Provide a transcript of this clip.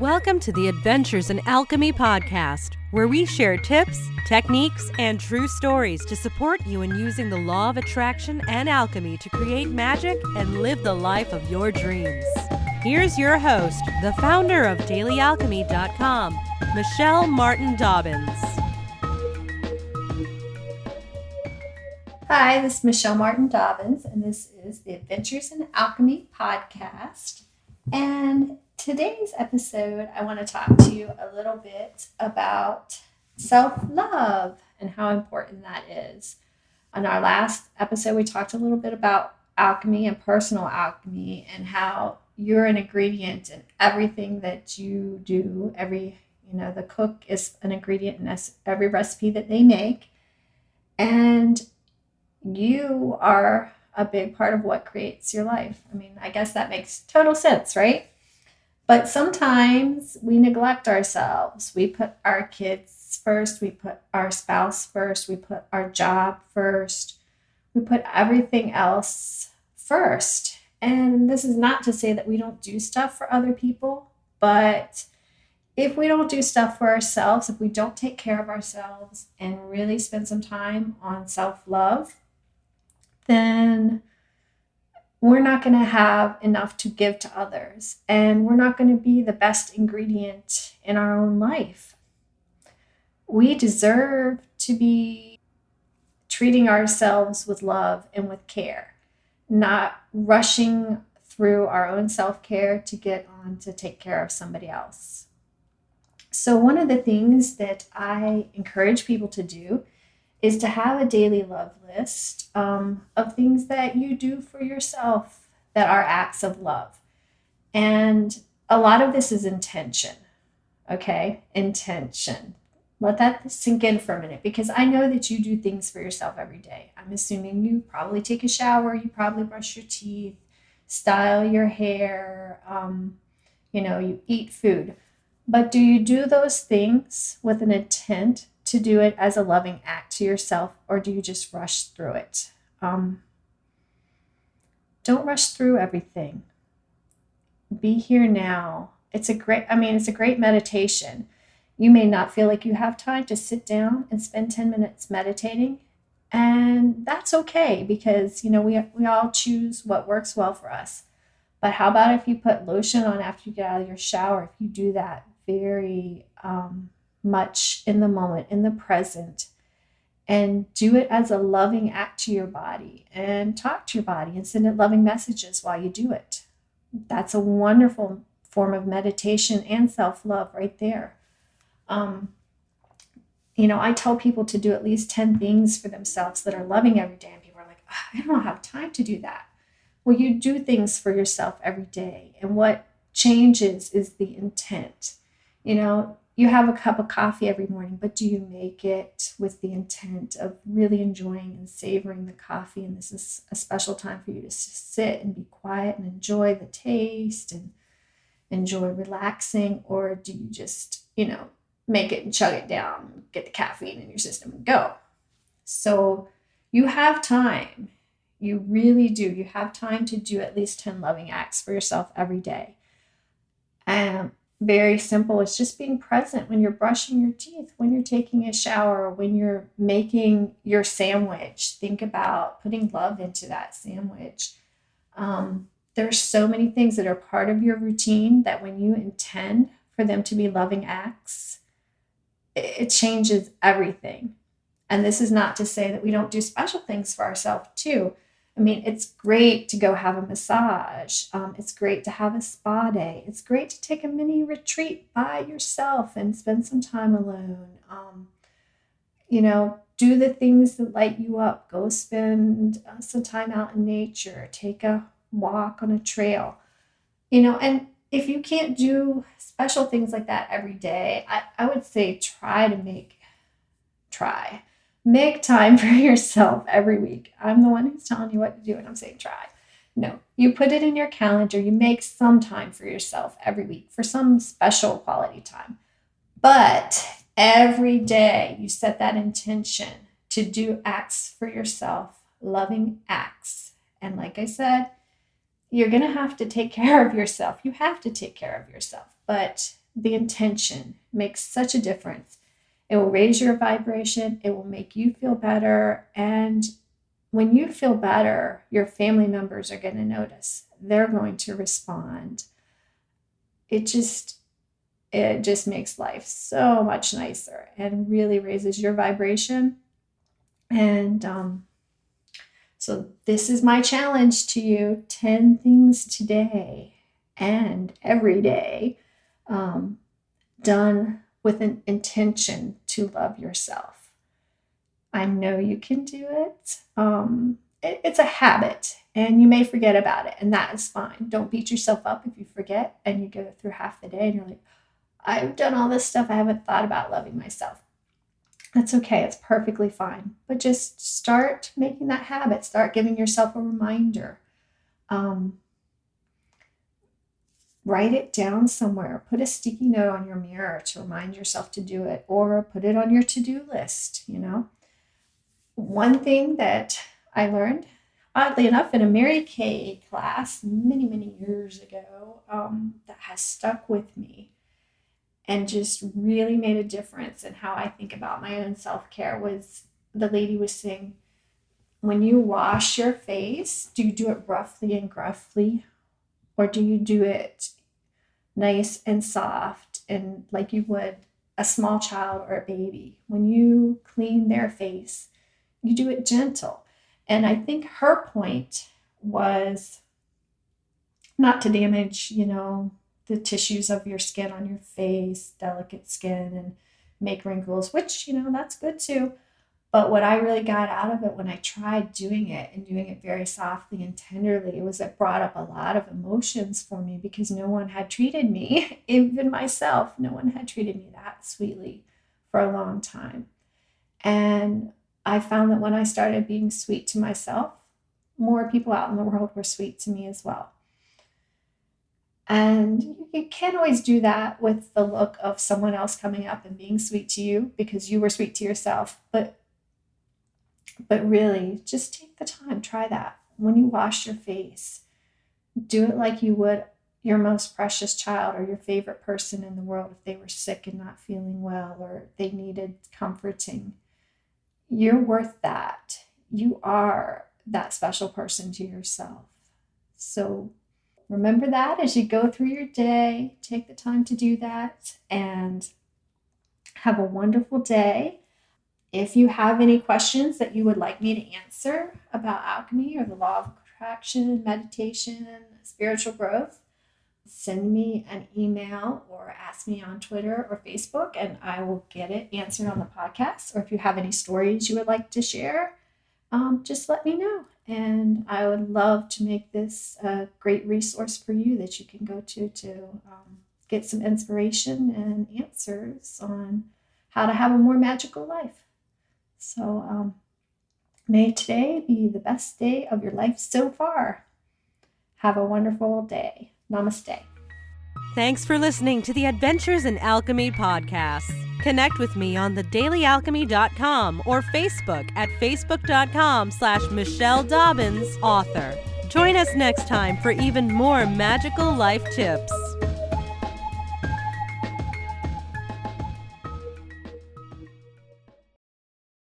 Welcome to the Adventures in Alchemy podcast, where we share tips, techniques, and true stories to support you in using the law of attraction and alchemy to create magic and live the life of your dreams. Here's your host, the founder of dailyalchemy.com, Michelle Martin Dobbins. Hi, this is Michelle Martin Dobbins, and this is the Adventures in Alchemy podcast. And today's episode, I want to talk to you a little bit about self-love and how important that is. On our last episode, we talked a little bit about alchemy and personal alchemy and how you're an ingredient in everything that you do. The cook is an ingredient in every recipe that they make. And you are a big part of what creates your life. I mean, I guess that makes total sense, right? But sometimes we neglect ourselves. We put our kids first. We put our spouse first. We put our job first. We put everything else first. And this is not to say that we don't do stuff for other people, but if we don't do stuff for ourselves, if we don't take care of ourselves and really spend some time on self-love, then we're not going to have enough to give to others. And we're not going to be the best ingredient in our own life. We deserve to be treating ourselves with love and with care, not rushing through our own self-care to get on to take care of somebody else. So one of the things that I encourage people to do is to have a daily love list of things that you do for yourself that are acts of love. And a lot of this is intention, okay? Intention. Let that sink in for a minute, because I know that you do things for yourself every day. I'm assuming you probably take a shower, you probably brush your teeth, style your hair, you eat food. But do you do those things with an intent to do it as a loving act to yourself, or do you just rush through it? Don't rush through everything. Be here now. It's a great meditation. You may not feel like you have time to sit down and spend 10 minutes meditating, and that's okay, because we all choose what works well for us. But how about if you put lotion on after you get out of your shower? If you do that very much in the moment, in the present, and do it as a loving act to your body, and talk to your body and send it loving messages while you do it. That's a wonderful form of meditation and self-love right there. I tell people to do at least 10 things for themselves that are loving every day, and people are like, I don't have time to do that. Well, you do things for yourself every day, and what changes is the intent. You have a cup of coffee every morning, but do you make it with the intent of really enjoying and savoring the coffee? And this is a special time for you to sit and be quiet and enjoy the taste and enjoy relaxing. Or do you just, make it and chug it down, get the caffeine in your system and go? So you have time. You really do. You have time to do at least 10 loving acts for yourself every day. Very simple. It's just being present when you're brushing your teeth, when you're taking a shower, when you're making your sandwich. Think about putting love into that sandwich. There's so many things that are part of your routine that when you intend for them to be loving acts, it changes everything. And this is not to say that we don't do special things for ourselves too. I mean, it's great to go have a massage. It's great to have a spa day. It's great to take a mini retreat by yourself and spend some time alone. Do the things that light you up. Go spend some time out in nature. Take a walk on a trail. And if you can't do special things like that every day, I would say Make time for yourself every week. I'm the one who's telling you what to do, and I'm saying try. No, you put it in your calendar. You make some time for yourself every week for some special quality time. But every day you set that intention to do acts for yourself, loving acts. And like I said, you're going to have to take care of yourself. You have to take care of yourself. But the intention makes such a difference. It will raise your vibration. It will make you feel better. And when you feel better, your family members are going to notice. They're going to respond. It just makes life so much nicer and really raises your vibration. And so this is my challenge to you: 10 things today and every day, done with an intention to love yourself. I know you can do it. It's a habit, and you may forget about it, and that is fine. Don't beat yourself up if you forget and you go through half the day and you're like, I've done all this stuff. I haven't thought about loving myself. That's okay. It's perfectly fine. But just start making that habit. Start giving yourself a reminder. Write it down somewhere. Put a sticky note on your mirror to remind yourself to do it, or put it on your to-do list. One thing that I learned, oddly enough, in a Mary Kay class many, many years ago, that has stuck with me and just really made a difference in how I think about my own self-care, was the lady was saying, when you wash your face, do you do it roughly and gruffly, or do you do it nice and soft and like you would a small child or a baby? When you clean their face, you do it gentle. And I think her point was not to damage, the tissues of your skin on your face, delicate skin, and make wrinkles, which, that's good too. But what I really got out of it when I tried doing it, and doing it very softly and tenderly, it brought up a lot of emotions for me, because no one had treated me, even myself, no one had treated me that sweetly for a long time. And I found that when I started being sweet to myself, more people out in the world were sweet to me as well. And you can't always do that with the look of someone else coming up and being sweet to you because you were sweet to yourself. But really, just take the time. Try that. When you wash your face, do it like you would your most precious child or your favorite person in the world if they were sick and not feeling well, or they needed comforting. You're worth that. You are that special person to yourself. So remember that as you go through your day. Take the time to do that and have a wonderful day. If you have any questions that you would like me to answer about alchemy or the law of attraction, meditation, spiritual growth, send me an email or ask me on Twitter or Facebook, and I will get it answered on the podcast. Or if you have any stories you would like to share, just let me know. And I would love to make this a great resource for you that you can go to get some inspiration and answers on how to have a more magical life. So may today be the best day of your life so far. Have a wonderful day. Namaste. Thanks for listening to the Adventures in Alchemy podcast. Connect with me on thedailyalchemy.com or Facebook at facebook.com/Michelle Dobbins, author. Join us next time for even more magical life tips.